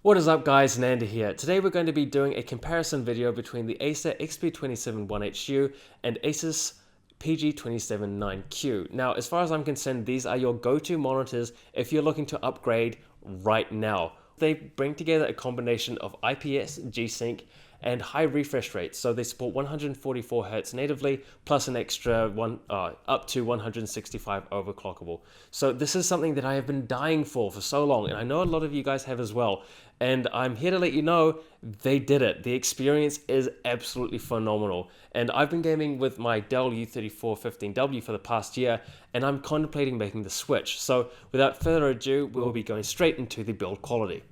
What is up guys, Nanda here. Today we're going to be doing a comparison video between the Acer XB279Hu and Asus PG279Q. Now, as far as I'm concerned, these are your go-to monitors if you're looking to upgrade right now. They bring together a combination of IPS, G-Sync, and high refresh rates. So they support 144 Hz natively, plus an extra up to 165 overclockable. So this is something that I have been dying for so long, and I know a lot of you guys have as well. And I'm here to let you know they did it. The experience is absolutely phenomenal. And I've been gaming with my Dell U3415W for the past year, and I'm contemplating making the switch. So without further ado, we'll be going straight into the build quality.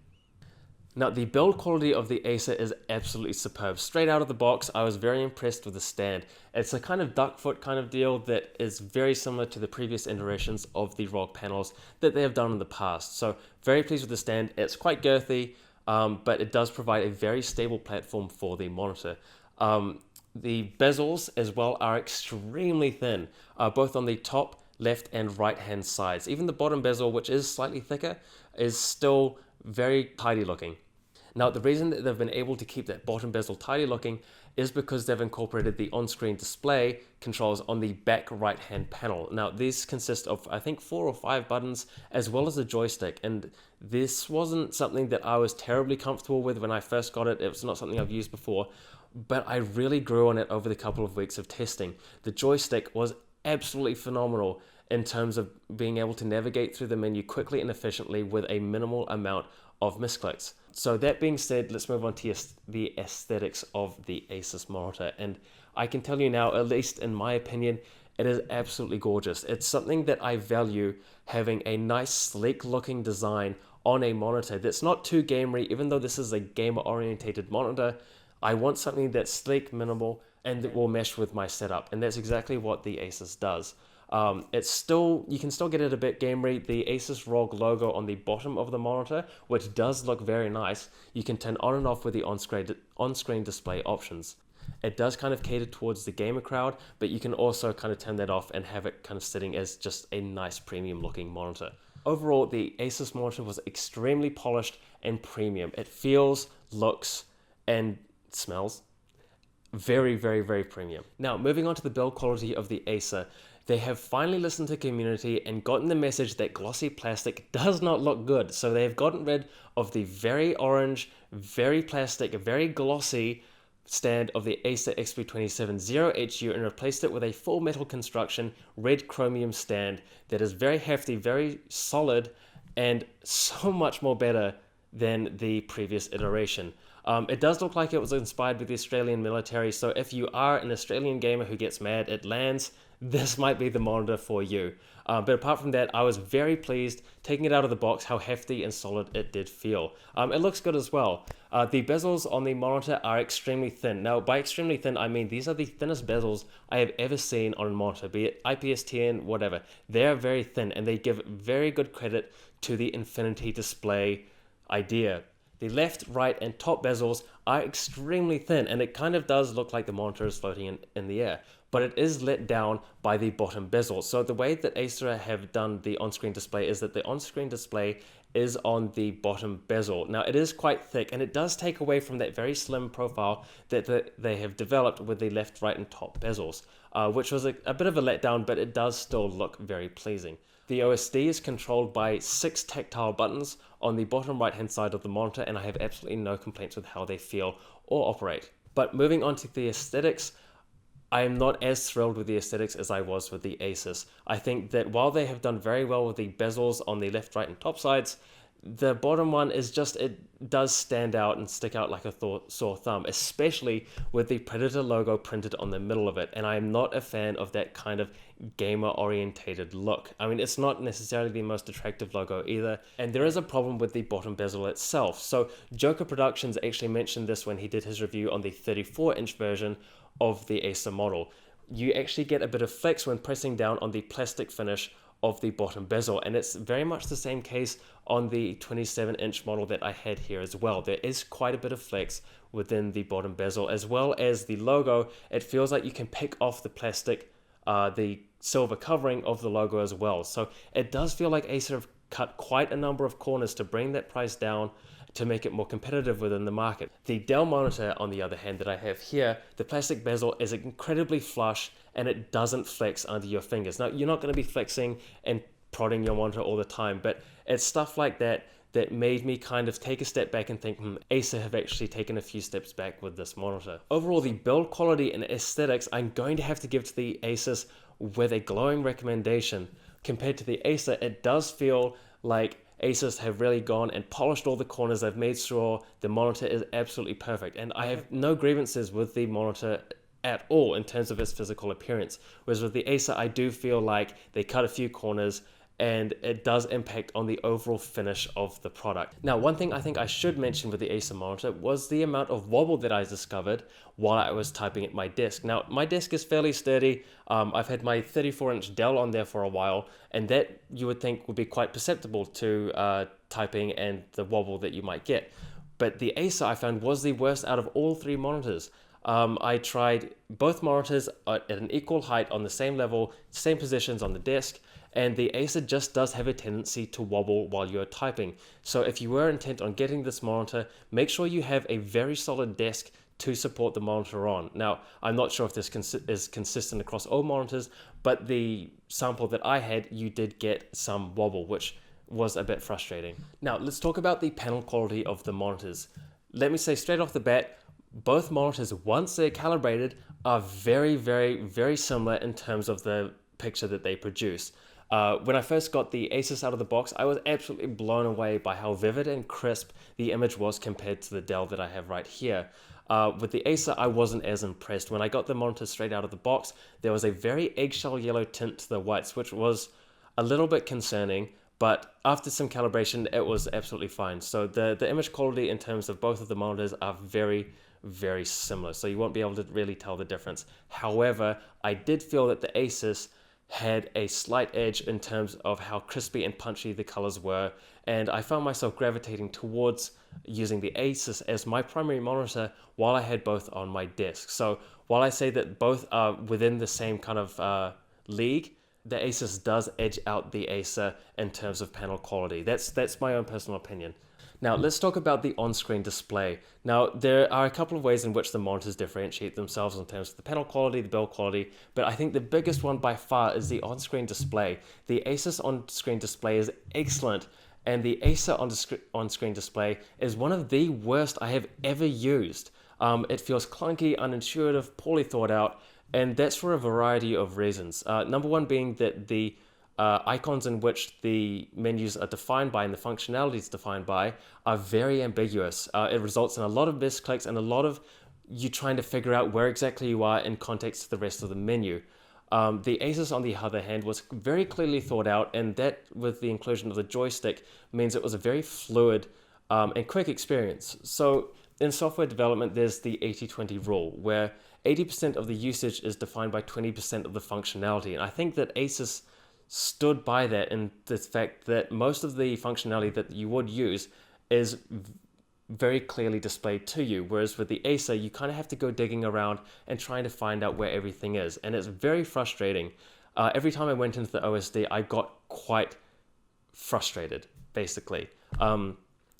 Now, the build quality of the Acer is absolutely superb. Straight out of the box, I was very impressed with the stand. It's a kind of duck foot kind of deal that is very similar to the previous iterations of the ROG panels that they have done in the past. So very pleased with the stand. It's quite girthy, but it does provide a very stable platform for the monitor. The bezels as well are extremely thin, both on the top, left and right hand sides. Even the bottom bezel, which is slightly thicker, is still very tidy looking. Now, the reason that they've been able to keep that bottom bezel tidy looking is because they've incorporated the on-screen display controls on the back right-hand panel. Now, these consist of, I think, 4 or 5 buttons, as well as a joystick. And this wasn't something that I was terribly comfortable with when I first got it. It was not something I've used before, but I really grew on it over the couple of weeks of testing. The joystick was absolutely phenomenal in terms of being able to navigate through the menu quickly and efficiently with a minimal amount of misclicks. So that being said, let's move on to the aesthetics of the Asus monitor. And I can tell you now, at least in my opinion, it is absolutely gorgeous. It's something that I value, having a nice sleek looking design on a monitor that's not too gamery. Even though this is a gamer orientated monitor, I want something that's sleek, minimal, and that will mesh with my setup. And that's exactly what the Asus does. You can still get it a bit gamery. The Asus ROG logo on the bottom of the monitor, which does look very nice, you can turn on and off with the on-screen display options. It does kind of cater towards the gamer crowd, but you can also kind of turn that off and have it kind of sitting as just a nice premium looking monitor. Overall, the Asus monitor was extremely polished and premium. It feels, looks, and smells very, very, very premium. Now, moving on to the build quality of the Acer. They have finally listened to the community and gotten the message that glossy plastic does not look good. So they have gotten rid of the very orange, very plastic, very glossy stand of the Acer XB279Hu and replaced it with a full metal construction red chromium stand that is very hefty, very solid, and so much more better than the previous iteration. It does look like it was inspired with the Australian military, so if you are an Australian gamer who gets mad at lands, this might be the monitor for you. But apart from that, I was very pleased taking it out of the box how hefty and solid it did feel. It looks good as well. The bezels on the monitor are extremely thin. Now, by extremely thin, I mean these are the thinnest bezels I have ever seen on a monitor, be it IPS 10, whatever. They are very thin, and they give very good credit to the infinity display idea. The left, right, and top bezels are extremely thin, and it kind of does look like the monitor is floating in the air, but it is let down by the bottom bezel. So the way that Acer have done the on-screen display is that the on-screen display is on the bottom bezel. Now, it is quite thick, and it does take away from that very slim profile that they have developed with the left, right, and top bezels, which was a bit of a letdown, but it does still look very pleasing. The OSD is controlled by 6 tactile buttons on the bottom right hand side of the monitor, and I have absolutely no complaints with how they feel or operate. But moving on to the aesthetics, I am not as thrilled with the aesthetics as I was with the Asus. I think that while they have done very well with the bezels on the left, right, and top sides, the bottom one is just, it does stand out and stick out like a sore thumb, especially with the Predator logo printed on the middle of it. And I am not a fan of that kind of gamer orientated look. I mean, it's not necessarily the most attractive logo either. And there is a problem with the bottom bezel itself. So Joker Productions actually mentioned this when he did his review on the 34-inch version of the Acer model. You actually get a bit of flex when pressing down on the plastic finish of the bottom bezel, and it's very much the same case on the 27-inch model that I had here as well. There is quite a bit of flex within the bottom bezel, as well as the logo. It feels like you can pick off the plastic, the silver covering of the logo as well. So it does feel like Acer have cut quite a number of corners to bring that price down to make it more competitive within the market. The Dell monitor, on the other hand, that I have here, the plastic bezel is incredibly flush and it doesn't flex under your fingers. Now, you're not going to be flexing and prodding your monitor all the time, but it's stuff like that that made me kind of take a step back and think, Acer have actually taken a few steps back with this monitor. Overall, the build quality and aesthetics, I'm going to have to give to the Asus with a glowing recommendation. Compared to the Acer, it does feel like Asus have really gone and polished all the corners. They've made sure the monitor is absolutely perfect, and I have no grievances with the monitor at all in terms of its physical appearance. Whereas with the Acer, I do feel like they cut a few corners and it does impact on the overall finish of the product. Now, one thing I think I should mention with the Acer monitor was the amount of wobble that I discovered while I was typing at my desk. Now, my desk is fairly sturdy. I've had my 34-inch Dell on there for a while, and that you would think would be quite perceptible to typing and the wobble that you might get. But the Acer I found was the worst out of all three monitors. I tried both monitors at an equal height on the same level, same positions on the desk, and the Acer just does have a tendency to wobble while you're typing. So if you were intent on getting this monitor, make sure you have a very solid desk to support the monitor on. Now, I'm not sure if this is consistent across all monitors, but the sample that I had, you did get some wobble, which was a bit frustrating. Now, let's talk about the panel quality of the monitors. Let me say straight off the bat, both monitors, once they're calibrated, are very, very, very similar in terms of the picture that they produce. When I first got the Asus out of the box, I was absolutely blown away by how vivid and crisp the image was compared to the Dell that I have right here. With the Acer, I wasn't as impressed. When I got the monitor straight out of the box, there was a very eggshell yellow tint to the whites, which was a little bit concerning, but after some calibration, it was absolutely fine. So the image quality in terms of both of the monitors are very, very similar, so you won't be able to really tell the difference. However, I did feel that the Asus had a slight edge in terms of how crispy and punchy the colors were, and I found myself gravitating towards using the Asus as my primary monitor while I had both on my desk. So while I say that both are within the same kind of league, the Asus does edge out the Acer in terms of panel quality. That's my own personal opinion. Now, let's talk about the on-screen display. Now, there are a couple of ways in which the monitors differentiate themselves in terms of the panel quality, the build quality, but I think the biggest one by far is the on-screen display. The Asus on-screen display is excellent, and the Acer on-screen display is one of the worst I have ever used. It feels clunky, unintuitive, poorly thought out, and that's for a variety of reasons. Number one being that the icons in which the menus are defined by and the functionalities defined by are very ambiguous. It results in a lot of misclicks and a lot of you trying to figure out where exactly you are in context to the rest of the menu. The Asus, on the other hand, was very clearly thought out, and that, with the inclusion of the joystick, means it was a very fluid and quick experience. So in software development, there's the 80-20 rule, where 80% of the usage is defined by 20% of the functionality, and I think that Asus stood by that in the fact that most of the functionality that you would use is very clearly displayed to you, whereas with the Acer, you kind of have to go digging around and trying to find out where everything is, and it's very frustrating. Every time I went into the OSD, I got quite frustrated, basically.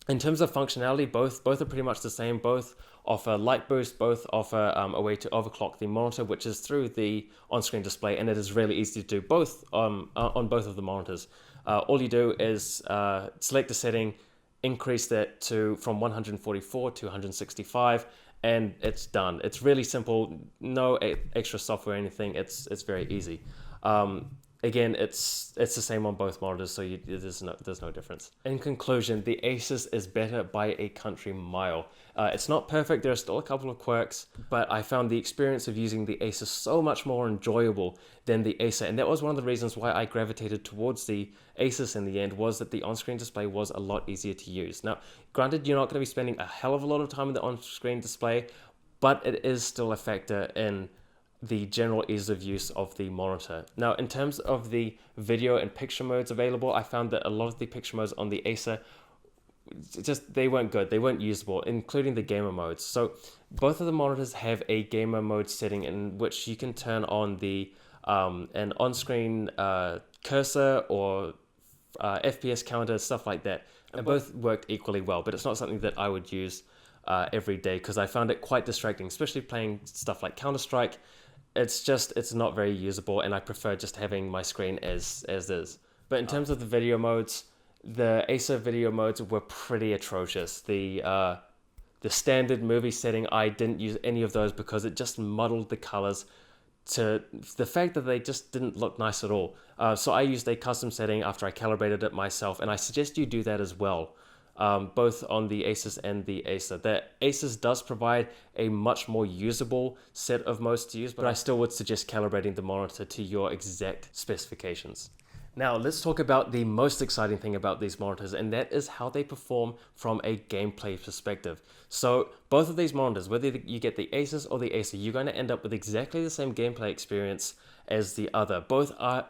In terms of functionality, both are pretty much the same. Both offer light boost, both offer a way to overclock the monitor, which is through the on-screen display, and it is really easy to do both on both of the monitors. All you do is select a setting, increase that from 144 to 165, and it's done. It's really simple, no extra software or anything. It's very easy. Again, it's the same on both monitors, so there's no difference. In conclusion, the Asus is better by a country mile. It's not perfect, there are still a couple of quirks, but I found the experience of using the Asus so much more enjoyable than the Acer, and that was one of the reasons why I gravitated towards the Asus in the end, was that the on-screen display was a lot easier to use. Now, granted, you're not going to be spending a hell of a lot of time in the on-screen display, but it is still a factor in the general ease of use of the monitor. Now, in terms of the video and picture modes available, I found that a lot of the picture modes on the Acer, they weren't good, they weren't usable, including the gamer modes. So both of the monitors have a gamer mode setting in which you can turn on the an on-screen cursor or FPS counter, stuff like that. And both worked equally well, but it's not something that I would use every day because I found it quite distracting, especially playing stuff like Counter-Strike. It's not very usable, and I prefer just having my screen as is. But in terms of the video modes, the Acer video modes were pretty atrocious. The standard movie setting, I didn't use any of those because it just muddled the colors to the fact that they just didn't look nice at all. So I used a custom setting after I calibrated it myself, and I suggest you do that as well, both on the Asus and the Acer. The Asus does provide a much more usable set of modes to use, but I still would suggest calibrating the monitor to your exact specifications. Now let's talk about the most exciting thing about these monitors, and that is how they perform from a gameplay perspective. So both of these monitors, whether you get the Asus or the Acer, you're going to end up with exactly the same gameplay experience as the other. Both are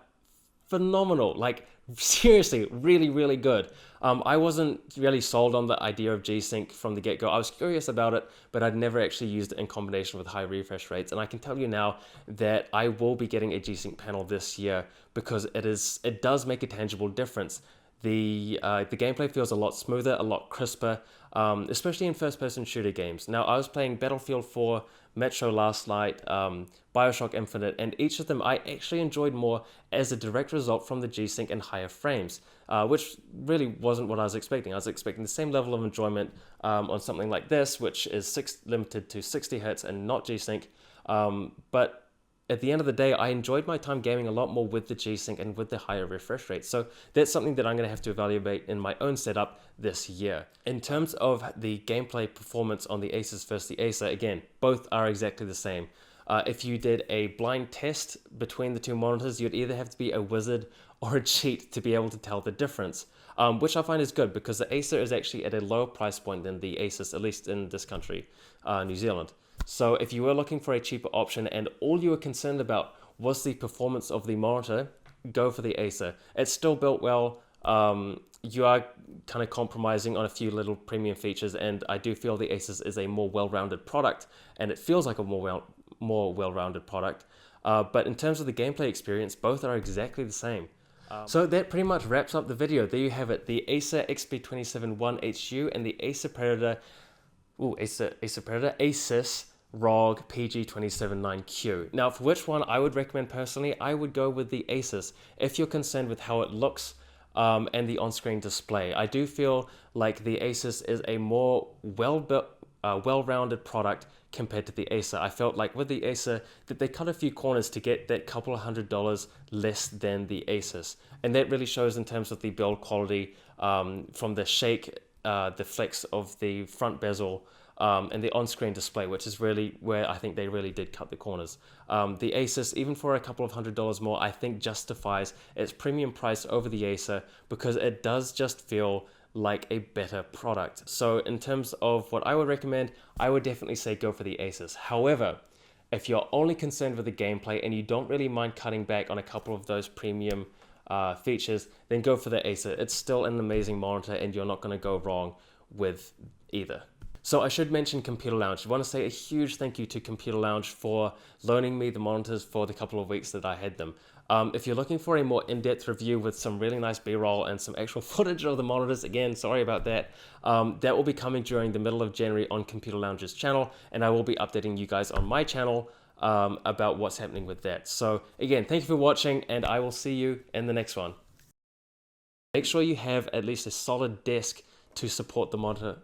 phenomenal, like seriously, really, really good. I wasn't really sold on the idea of G-Sync from the get-go. I was curious about it, but I'd never actually used it in combination with high refresh rates. And I can tell you now that I will be getting a G-Sync panel this year because it does make a tangible difference. The gameplay feels a lot smoother, a lot crisper, especially in first-person shooter games. Now, I was playing Battlefield 4, Metro Last Light, Bioshock Infinite, and each of them I actually enjoyed more as a direct result from the G-Sync and higher frames, which really wasn't what I was expecting. I was expecting the same level of enjoyment on something like this, which is limited to 60 Hz and not G-Sync, but at the end of the day, I enjoyed my time gaming a lot more with the G-Sync and with the higher refresh rate. So that's something that I'm going to have to evaluate in my own setup this year. In terms of the gameplay performance on the Asus versus the Acer, again, both are exactly the same. If you did a blind test between the two monitors, you'd either have to be a wizard or a cheat to be able to tell the difference, which I find is good because the Acer is actually at a lower price point than the Asus, at least in this country, New Zealand. So if you were looking for a cheaper option and all you were concerned about was the performance of the monitor, go for the Acer. It's still built well. You are kind of compromising on a few little premium features, and I do feel the Asus is a more well-rounded product, and it feels like a more well-rounded product. But in terms of the gameplay experience, both are exactly the same. So that pretty much wraps up the video. There you have it, the Acer XB271Hu and the Acer Predator Asus ROG PG279Q. Now, for which one I would recommend personally, I would go with the Asus if you're concerned with how it looks and the on-screen display. I do feel like the Asus is a more well-rounded product compared to the Acer. I felt like with the Acer that they cut a few corners to get that couple of $100 less than the Asus, and that really shows in terms of the build quality, from the shake, the flex of the front bezel, and the on-screen display, which is really where I think they really did cut the corners. The Asus, even for a couple of $100 more, I think justifies its premium price over the Acer because it does just feel like a better product. So in terms of what I would recommend, I would definitely say go for the Asus. However, if you're only concerned with the gameplay and you don't really mind cutting back on a couple of those premium features, then go for the Acer. It's still an amazing monitor and you're not going to go wrong with either. So I should mention Computer Lounge. I want to say a huge thank you to Computer Lounge for loaning me the monitors for the couple of weeks that I had them. If you're looking for a more in-depth review with some really nice B-roll and some actual footage of the monitors, again, sorry about that, that will be coming during the middle of January on Computer Lounge's channel, and I will be updating you guys on my channel about what's happening with that. So again, thank you for watching, and I will see you in the next one. Make sure you have at least a solid desk to support the monitor.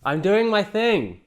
I'm doing my thing.